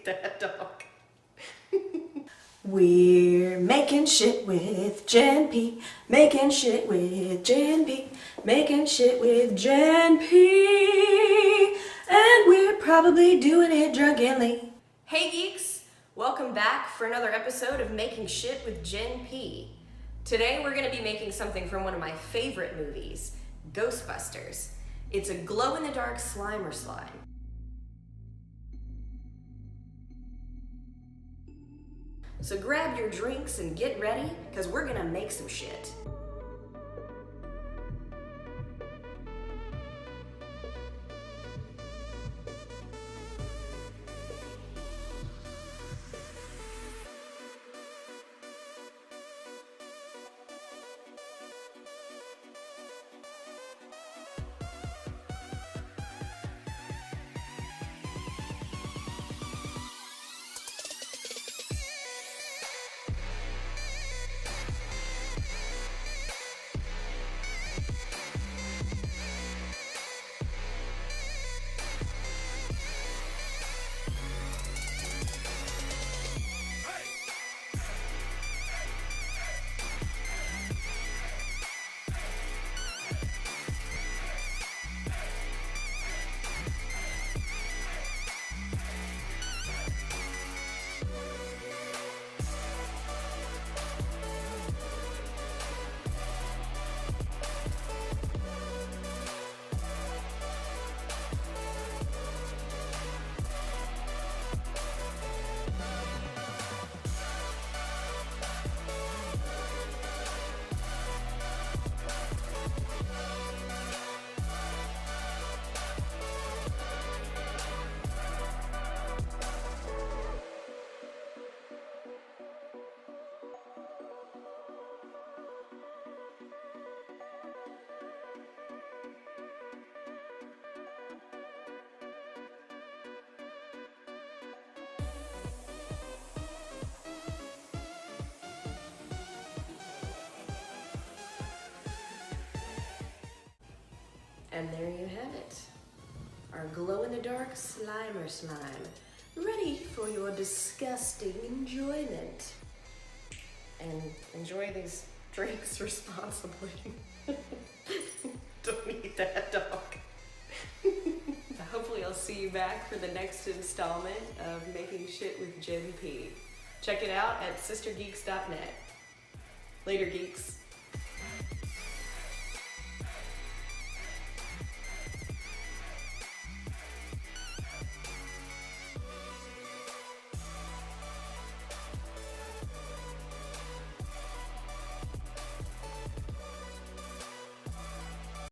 eat that dog. We're making shit with Jen P. Making shit with Jen P. Making shit with Jen P. And we're probably doing it drunkenly. Hey geeks! Welcome back for another episode of Making Shit with Jen P. Today we're going to be making something from one of my favorite movies, Ghostbusters. It's a glow-in-the-dark Slimer slime. So grab your drinks and get ready, because we're gonna make some shit. And there you have it. Our glow-in-the-dark Slimer slime. Ready for your disgusting enjoyment. And enjoy these drinks responsibly. Don't eat that dog. Hopefully I'll see you back for the next installment of Making Shit with Jen P. Check it out at sistergeeks.net. Later, geeks.